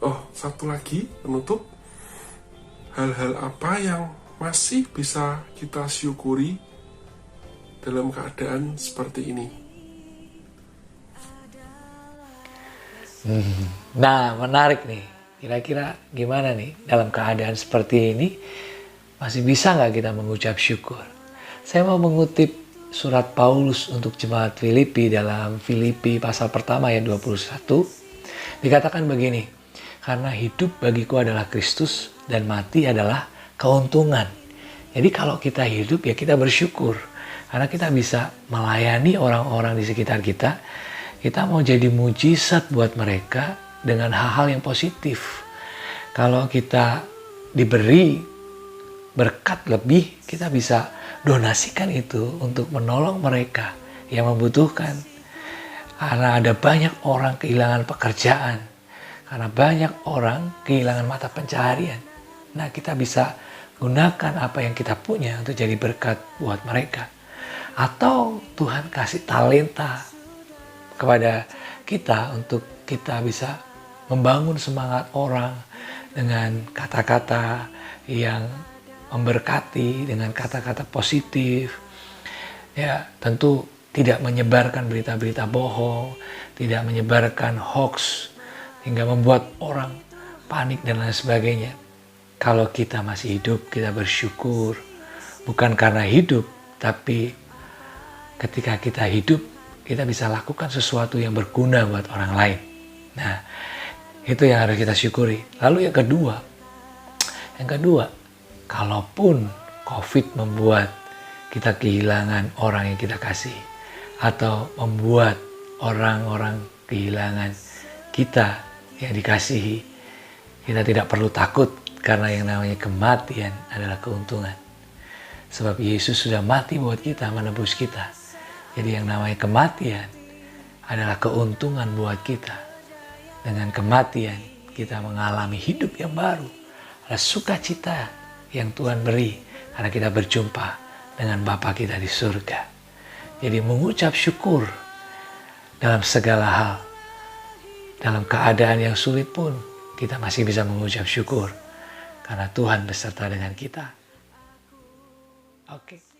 Oh, satu lagi penutup, hal-hal apa yang masih bisa kita syukuri dalam keadaan seperti ini? Nah, menarik nih. Kira-kira gimana nih dalam keadaan seperti ini masih bisa nggak kita mengucap syukur? Saya mau mengutip surat Paulus untuk jemaat Filipi dalam Filipi pasal pertama ayat 21. Dikatakan begini, karena hidup bagiku adalah Kristus dan mati adalah keuntungan. Jadi kalau kita hidup ya kita bersyukur. Karena kita bisa melayani orang-orang di sekitar kita. Kita mau jadi mujizat buat mereka dengan hal-hal yang positif. Kalau kita diberi berkat lebih, kita bisa donasikan itu untuk menolong mereka yang membutuhkan. Karena ada banyak orang kehilangan pekerjaan. Karena banyak orang kehilangan mata pencaharian. Nah, kita bisa gunakan apa yang kita punya untuk jadi berkat buat mereka. Atau Tuhan kasih talenta kepada kita untuk kita bisa membangun semangat orang dengan kata-kata yang memberkati, dengan kata-kata positif. Ya, tentu tidak menyebarkan berita-berita bohong, tidak menyebarkan hoax hingga membuat orang panik dan lain sebagainya. Kalau kita masih hidup, kita bersyukur bukan karena hidup, tapi ketika kita hidup, kita bisa lakukan sesuatu yang berguna buat orang lain. Nah, itu yang harus kita syukuri. Lalu yang kedua, kalaupun COVID membuat kita kehilangan orang yang kita kasih, atau membuat orang-orang kehilangan kita yang dikasihi, kita tidak perlu takut karena yang namanya kematian adalah keuntungan. Sebab Yesus sudah mati buat kita, menebus kita. Jadi yang namanya kematian adalah keuntungan buat kita. Dengan kematian kita mengalami hidup yang baru. Ada sukacita yang Tuhan beri karena kita berjumpa dengan Bapa kita di surga. Jadi mengucap syukur dalam segala hal. Dalam keadaan yang sulit pun kita masih bisa mengucap syukur. Karena Tuhan beserta dengan kita. Oke.